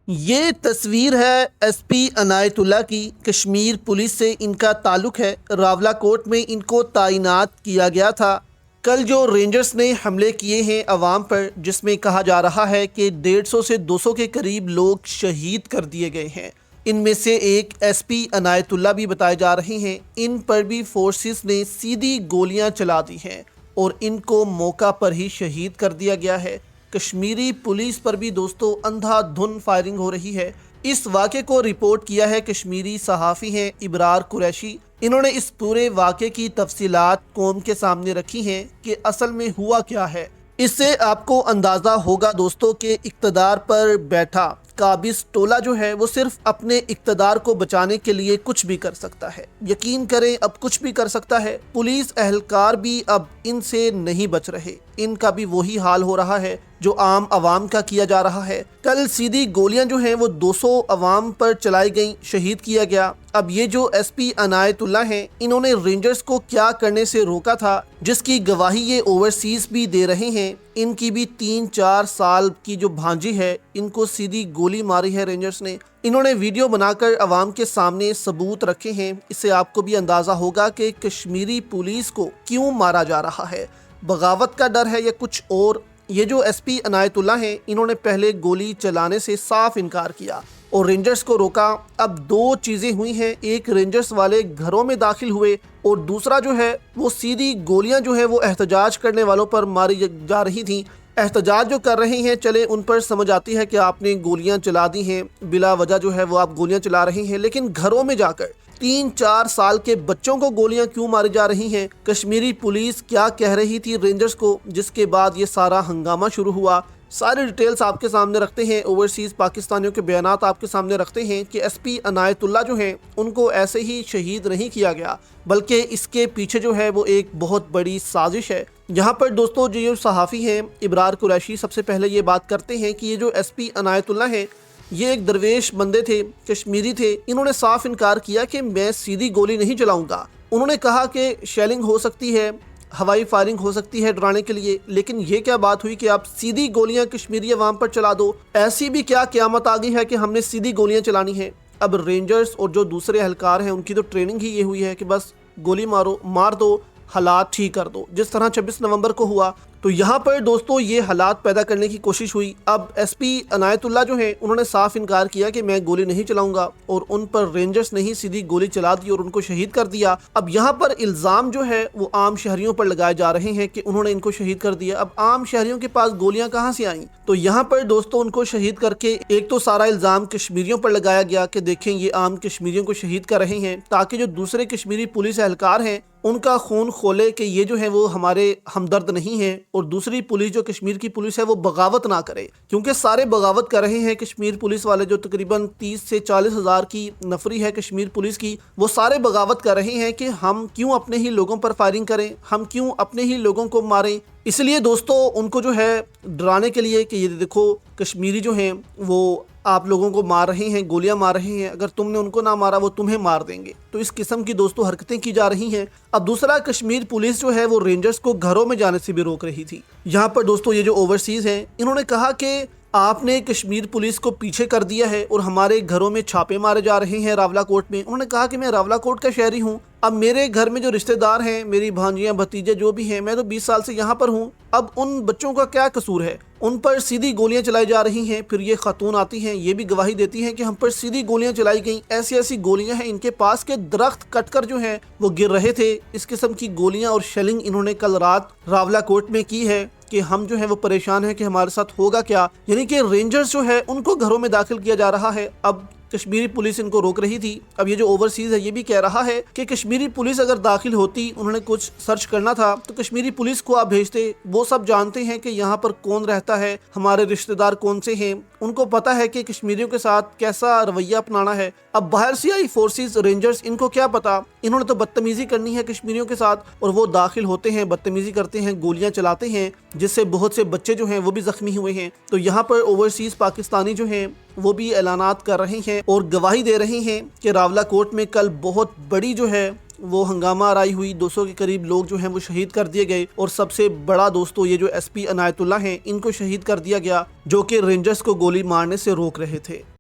یہ تصویر ہے ایس پی عنایت اللہ کی۔ کشمیر پولیس سے ان کا تعلق ہے۔ راولاکوٹ میں ان کو تعینات کیا گیا تھا۔ کل جو رینجرز نے حملے کیے ہیں عوام پر، جس میں کہا جا رہا ہے کہ 150 سے 200 کے قریب لوگ شہید کر دیے گئے ہیں، ان میں سے ایک ایس پی عنایت اللہ بھی بتائے جا رہے ہیں۔ ان پر بھی فورسز نے سیدھی گولیاں چلا دی ہیں اور ان کو موقع پر ہی شہید کر دیا گیا ہے۔ کشمیری پولیس پر بھی دوستو اندھا دھن فائرنگ ہو رہی ہے۔ اس واقعے کو رپورٹ کیا ہے کشمیری صحافی ہیں ابرار قریشی۔ انہوں نے اس پورے واقعے کی تفصیلات قوم کے سامنے رکھی ہیں کہ اصل میں ہوا کیا ہے۔ اس سے آپ کو اندازہ ہوگا دوستو کہ اقتدار پر بیٹھا قابض ٹولہ جو ہے وہ صرف اپنے اقتدار کو بچانے کے لیے کچھ بھی کر سکتا ہے۔ یقین کریں اب کچھ بھی کر سکتا ہے۔ پولیس اہلکار بھی اب ان سے نہیں بچ رہے۔ ان کا بھی وہی حال ہو رہا ہے جو عام عوام کا کیا جا رہا ہے۔ کل سیدھی گولیاں جو ہیں وہ 200 عوام پر چلائی گئیں، شہید کیا گیا۔ اب یہ جو ایس پی عنایت اللہ ہیں، انہوں نے رینجرز کو کیا کرنے سے روکا تھا، جس کی گواہی یہ اوورسیز بھی دے رہے ہیں۔ ان کی بھی 3-4 سال کی جو بھانجی ہے، ان کو سیدھی گولی ماری ہے رینجرز نے۔ انہوں نے ویڈیو بنا کر عوام کے سامنے ثبوت رکھے ہیں۔ اس سے آپ کو بھی اندازہ ہوگا کہ کشمیری پولیس کو کیوں مارا جا رہا ہے۔ بغاوت کا ڈر ہے یا کچھ اور؟ یہ جو ایس پی عنایت اللہ ہیں، انہوں نے پہلے گولی چلانے سے صاف انکار کیا اور رینجرز کو روکا۔ اب دو چیزیں ہوئی ہیں، ایک رینجرز والے گھروں میں داخل ہوئے اور دوسرا جو ہے وہ سیدھی گولیاں جو ہے وہ احتجاج کرنے والوں پر ماری جا رہی تھیں۔ احتجاج جو کر رہے ہیں، چلے ان پر سمجھ آتی ہے کہ آپ نے گولیاں چلا دی ہیں، بلا وجہ جو ہے وہ آپ گولیاں چلا رہے ہیں، لیکن گھروں میں جا کر 3-4 سال کے بچوں کو گولیاں کیوں ماری جا رہی ہیں؟ کشمیری پولیس کیا کہہ رہی تھی رینجرز کو، جس کے بعد یہ سارا ہنگامہ شروع ہوا؟ سارے ڈیٹیلز آپ کے سامنے رکھتے ہیں، اوورسیز پاکستانیوں کے بیانات آپ کے سامنے رکھتے ہیں کہ ایس پی عنایت اللہ جو ہیں ان کو ایسے ہی شہید نہیں کیا گیا، بلکہ اس کے پیچھے جو ہے وہ ایک بہت بڑی سازش ہے۔ یہاں پر دوستو جو صحافی ہیں ابرار قریشی سب سے پہلے یہ بات کرتے ہیں کہ یہ جو ایس پی عنایت اللہ ہیں، یہ ایک درویش بندے تھے، کشمیری تھے۔ انہوں نے صاف انکار کیا کہ میں سیدھی گولی نہیں چلاؤں گا۔ انہوں نے کہا کہ شیلنگ ہو سکتی ہے، ہوائی فائرنگ ہو سکتی ہے ڈرانے کے لیے، لیکن یہ کیا بات ہوئی کہ آپ سیدھی گولیاں کشمیری عوام پر چلا دو؟ ایسی بھی کیا قیامت آ گئی ہے کہ ہم نے سیدھی گولیاں چلانی ہیں؟ اب رینجرز اور جو دوسرے اہلکار ہیں ان کی تو ٹریننگ ہی یہ ہوئی ہے کہ بس گولی مار دو، حالات ٹھیک کر دو، جس طرح 26 نومبر کو ہوا۔ تو یہاں پر دوستو یہ حالات پیدا کرنے کی کوشش ہوئی۔ اب ایس پی عنایت اللہ جو ہیں انہوں نے صاف انکار کیا کہ میں گولی نہیں چلاؤں گا، اور ان پر رینجرز نے ہی سیدھی گولی چلا دی اور ان کو شہید کر دیا۔ اب یہاں پر الزام جو ہے وہ عام شہریوں پر لگائے جا رہے ہیں کہ انہوں نے ان کو شہید کر دیا۔ اب عام شہریوں کے پاس گولیاں کہاں سے آئیں؟ تو یہاں پر دوستو ان کو شہید کر کے ایک تو سارا الزام کشمیریوں پر لگایا گیا کہ دیکھیں یہ عام کشمیریوں کو شہید کر رہے ہیں، تاکہ جو دوسرے کشمیری پولیس اہلکار ہیں ان کا خون کھولے کہ یہ جو ہے وہ ہمارے ہمدرد نہیں ہیں، اور دوسری پولیس جو کشمیر کی پولیس ہے وہ بغاوت نہ کرے، کیونکہ سارے بغاوت کر رہے ہیں۔ کشمیر پولیس والے جو تقریباً 30 سے 40 ہزار کی نفری ہے کشمیر پولیس کی، وہ سارے بغاوت کر رہے ہیں کہ ہم کیوں اپنے ہی لوگوں پر فائرنگ کریں، ہم کیوں اپنے ہی لوگوں کو ماریں۔ اس لیے دوستو ان کو جو ہے ڈرانے کے لیے کہ یہ دیکھو کشمیری جو ہیں وہ آپ لوگوں کو مار رہے ہیں، گولیاں مار رہے ہیں، اگر تم نے ان کو نہ مارا وہ تمہیں مار دیں گے۔ تو اس قسم کی دوستو حرکتیں کی جا رہی ہیں۔ اب دوسرا، کشمیر پولیس جو ہے وہ رینجرز کو گھروں میں جانے سے بھی روک رہی تھی۔ یہاں پر دوستو یہ جو اوورسیز ہیں انہوں نے کہا کہ آپ نے کشمیر پولیس کو پیچھے کر دیا ہے اور ہمارے گھروں میں چھاپے مارے جا رہے ہیں راولاکوٹ میں۔ انہوں نے کہا کہ میں راولاکوٹ کا شہری ہوں، اب میرے گھر میں جو رشتہ دار ہیں، میری بھانجیاں بھتیجے جو بھی ہیں، میں تو 20 سال سے یہاں پر ہوں، اب ان بچوں کا کیا قصور ہے؟ ان پر سیدھی گولیاں چلائی جا رہی ہیں۔ پھر یہ خاتون آتی ہیں، یہ بھی گواہی دیتی ہیں کہ ہم پر سیدھی گولیاں چلائی گئیں، ایسی گولیاں ہیں ان کے پاس کے درخت کٹ کر جو ہیں وہ گر رہے تھے۔ اس قسم کی گولیاں اور شیلنگ انہوں نے کل رات راولاکوٹ میں کی ہے کہ ہم جو ہے وہ پریشان ہیں کہ ہمارے ساتھ ہوگا کیا۔ یعنی کہ رینجرز جو ہے ان کو گھروں میں داخل کیا جا رہا ہے۔ اب کشمیری پولیس ان کو روک رہی تھی۔ اب یہ جو اوورسیز ہے یہ بھی کہہ رہا ہے کہ کشمیری پولیس اگر داخل ہوتی، انہوں نے کچھ سرچ کرنا تھا تو کشمیری پولیس کو آپ بھیجتے، وہ سب جانتے ہیں کہ یہاں پر کون رہتا ہے، ہمارے رشتہ دار کون سے ہیں، ان کو پتہ ہے کہ کشمیریوں کے ساتھ کیسا رویہ اپنانا ہے۔ اب باہر سے آئی فورسز رینجرز، ان کو کیا پتا، انہوں نے تو بدتمیزی کرنی ہے کشمیریوں کے ساتھ، اور وہ داخل ہوتے ہیں، بدتمیزی کرتے ہیں، گولیاں چلاتے ہیں، جس سے بہت سے بچے جو ہیں وہ بھی زخمی ہوئے ہیں۔ تو یہاں پر اوورسیز پاکستانی جو ہیں وہ بھی اعلانات کر رہے ہیں اور گواہی دے رہے ہیں کہ راولاکوٹ میں کل بہت بڑی جو ہے وہ ہنگامہ آرائی ہوئی، 200 کے قریب لوگ جو ہیں وہ شہید کر دیے گئے، اور سب سے بڑا دوستو یہ جو ایس پی عنایت اللہ ہیں ان کو شہید کر دیا گیا، جو کہ رینجرز کو گولی مارنے سے روک رہے تھے۔